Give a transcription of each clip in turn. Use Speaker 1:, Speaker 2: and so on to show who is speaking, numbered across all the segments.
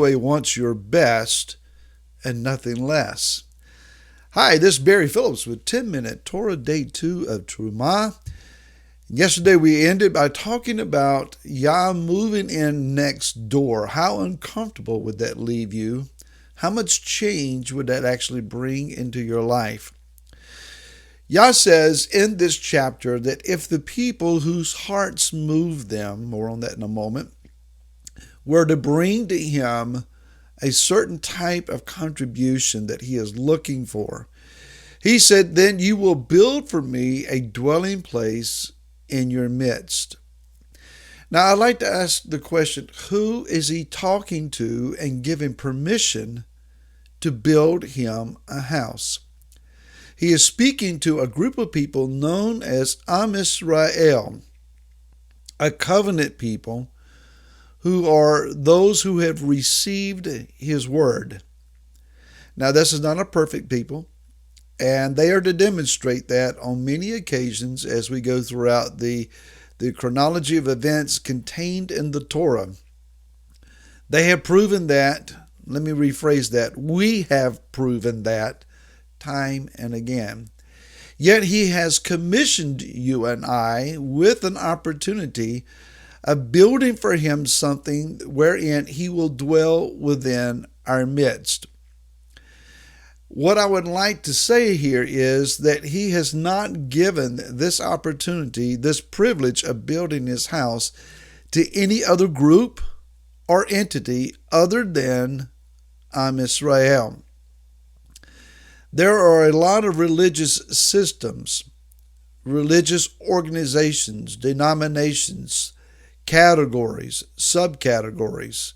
Speaker 1: Yahweh wants your best and nothing less. Hi, this is Barry Phillips with 10-Minute Torah Day 2 of Trumah. Yesterday we ended by talking about Yah moving in next door. How uncomfortable would that leave you? How much change would that actually bring into your life? Yah says in this chapter that if the people whose hearts move them, more on that in a moment, were to bring to him a certain type of contribution that he is looking for, he said, then you will build for me a dwelling place in your midst. Now, I'd like to ask the question, who is he talking to and giving permission to build him a house? He is speaking to a group of people known as Am Israel, a covenant people who are those who have received his word. Now, this is not a perfect people, and they are to demonstrate that on many occasions as we go throughout the chronology of events contained in the Torah. They have proven that, let me rephrase that, we have proven that time and again. Yet he has commissioned you and I with an opportunity of building for him something wherein he will dwell within our midst. What I would like to say here is that he has not given this opportunity, this privilege of building his house to any other group or entity other than Am Israel. There are a lot of religious systems, religious organizations, denominations, categories, subcategories,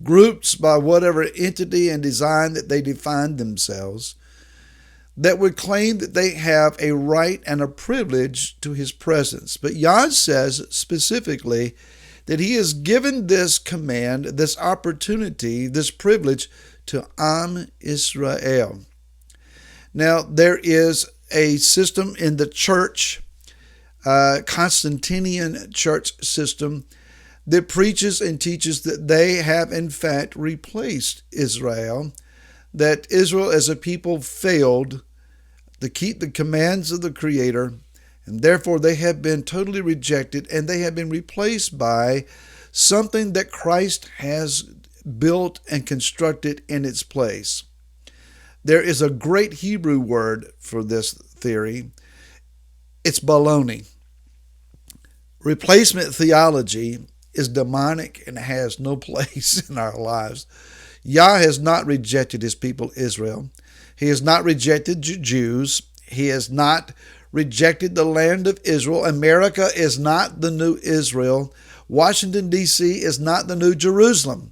Speaker 1: groups by whatever entity and design that they define themselves, that would claim that they have a right and a privilege to his presence. But Yah says specifically that he has given this command, this opportunity, this privilege to Am Israel. Now, there is a system in the church, Constantinian church system, that preaches and teaches that they have in fact replaced Israel, that Israel as a people failed to keep the commands of the Creator, and therefore they have been totally rejected and they have been replaced by something that Christ has built and constructed in its place. There is a great Hebrew word for this theory. It's baloney. Replacement theology is demonic and has no place in our lives. Yah has not rejected his people Israel. He has not rejected Jews. He has not rejected the land of Israel. America is not the new Israel. Washington, D.C. is not the new Jerusalem.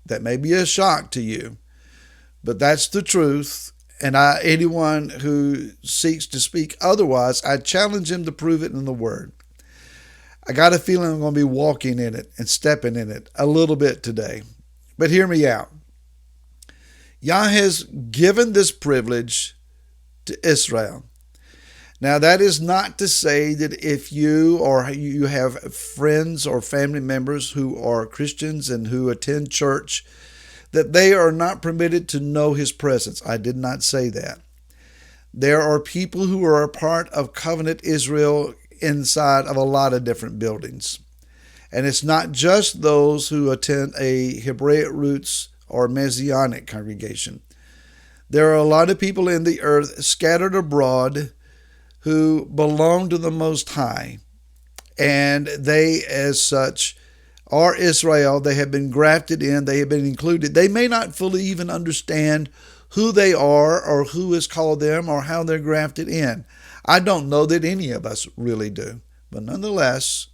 Speaker 1: That may be a shock to you, but that's the truth. And anyone who seeks to speak otherwise, I challenge him to prove it in the Word. I got a feeling I'm going to be walking in it and stepping in it a little bit today. But hear me out. Yah has given this privilege to Israel. Now, that is not to say that if you or you have friends or family members who are Christians and who attend church, that they are not permitted to know his presence. I did not say that. There are people who are a part of Covenant Israel inside of a lot of different buildings. And it's not just those who attend a Hebraic roots or Messianic congregation. There are a lot of people in the earth scattered abroad who belong to the Most High. And they, as such, are Israel. They have been grafted in. They have been included. They may not fully even understand who they are or who has called them or how they're grafted in. I don't know that any of us really do. But nonetheless,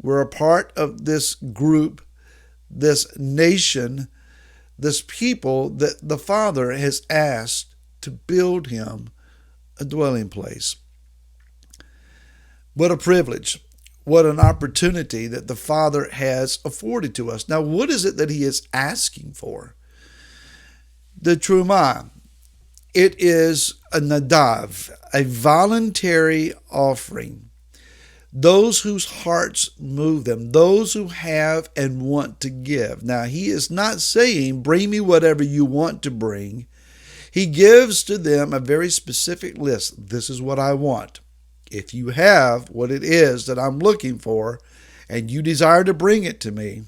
Speaker 1: we're a part of this group, this nation, this people that the Father has asked to build him a dwelling place. What a privilege. What an opportunity that the Father has afforded to us. Now, what is it that he is asking for? The Trumah. It is a nadav, a voluntary offering. those whose hearts move them, those who have and want to give. Now, he is not saying, bring me whatever you want to bring. He gives to them a very specific list. This is what I want. If you have what it is that I'm looking for and you desire to bring it to me,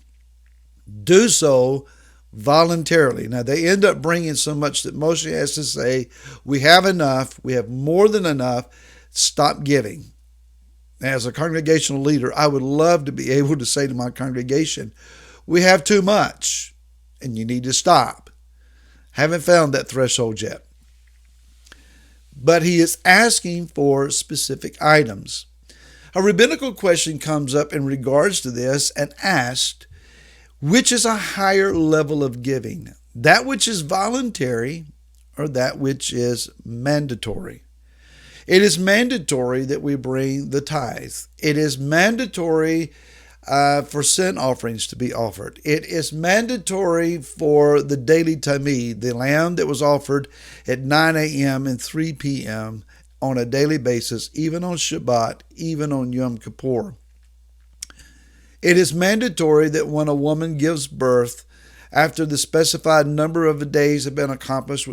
Speaker 1: do so voluntarily. Now, they end up bringing so much that Moshe has to say, we have enough, we have more than enough, stop giving. As a congregational leader, I would love to be able to say to my congregation, we have too much and you need to stop. Haven't found that threshold yet. But he is asking for specific items. A rabbinical question comes up in regards to this and asked, which is a higher level of giving? That which is voluntary or that which is mandatory? It is mandatory that we bring the tithe. It is mandatory for sin offerings to be offered. It is mandatory for the daily tamid, the lamb that was offered at 9 a.m. and 3 p.m. on a daily basis, even on Shabbat, even on Yom Kippur. It is mandatory that when a woman gives birth, after the specified number of days have been accomplished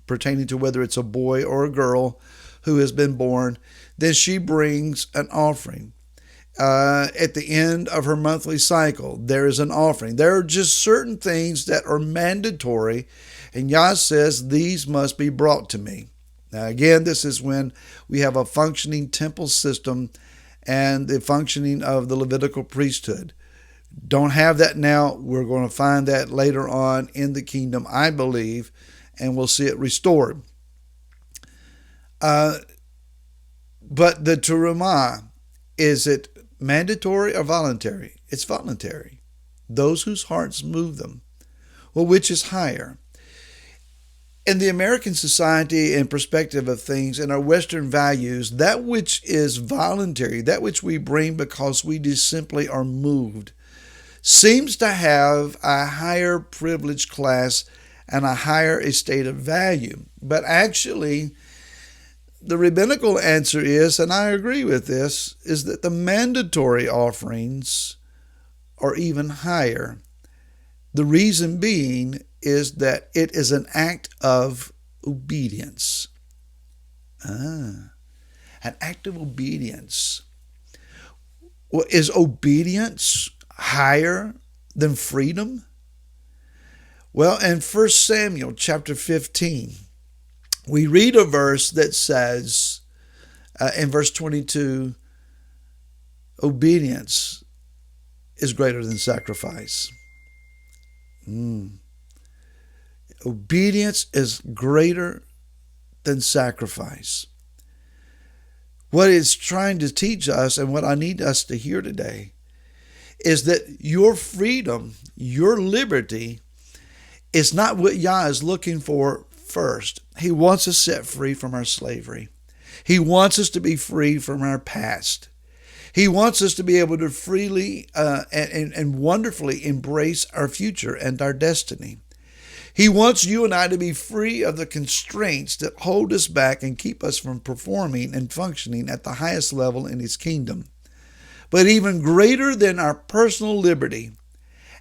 Speaker 1: pertaining to whether it's a boy or a girl who has been born, then she brings an offering. At the end of her monthly cycle, there is an offering. There are just certain things that are mandatory, and Yah says these must be brought to me. Now again, this is when we have a functioning temple system and the functioning of the Levitical priesthood. Don't have that now. We're going to find that later on in the kingdom, I believe, and we'll see it restored. But the Terumah, is it mandatory or voluntary? It's voluntary. Those whose hearts move them. Well, which is higher? In the American society and perspective of things and our Western values, that which is voluntary, that which we bring because we just simply are moved, seems to have a higher privileged class and a higher estate of value. But actually, the rabbinical answer is, and I agree with this, is that the mandatory offerings are even higher. The reason being is that it is an act of obedience. An act of obedience. Well, is obedience higher than freedom? Well, in 1 Samuel chapter 15, we read a verse that says, in verse 22, obedience is greater than sacrifice. Obedience is greater than sacrifice. What it's trying to teach us, and what I need us to hear today, is that your freedom, your liberty, is not what Yah is looking for first. He wants us set free from our slavery. He wants us to be free from our past. He wants us to be able to freely and wonderfully embrace our future and our destiny. He wants you and I to be free of the constraints that hold us back and keep us from performing and functioning at the highest level in His kingdom. But even greater than our personal liberty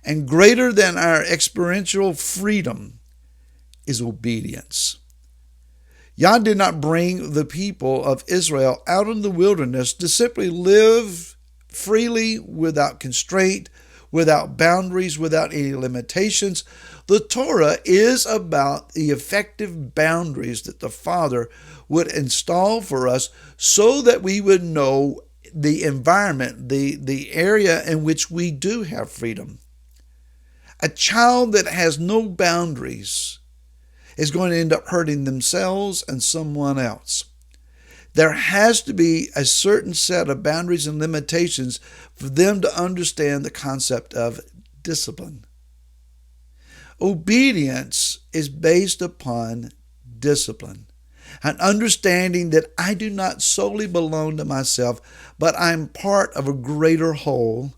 Speaker 1: and greater than our experiential freedom is obedience. Yah did not bring the people of Israel out in the wilderness to simply live freely without constraint, without boundaries, without any limitations. The Torah is about the effective boundaries that the Father would install for us so that we would know the environment, the area in which we do have freedom. A child that has no boundaries is going to end up hurting themselves and someone else. There has to be a certain set of boundaries and limitations for them to understand the concept of discipline. Obedience is based upon discipline, an understanding that I do not solely belong to myself, but I'm part of a greater whole,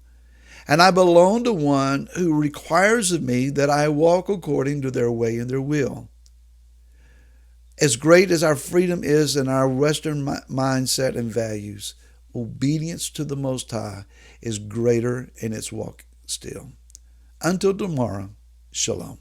Speaker 1: and I belong to one who requires of me that I walk according to their way and their will. As great as our freedom is in our Western mindset and values, obedience to the Most High is greater in its walk still. Until tomorrow, shalom.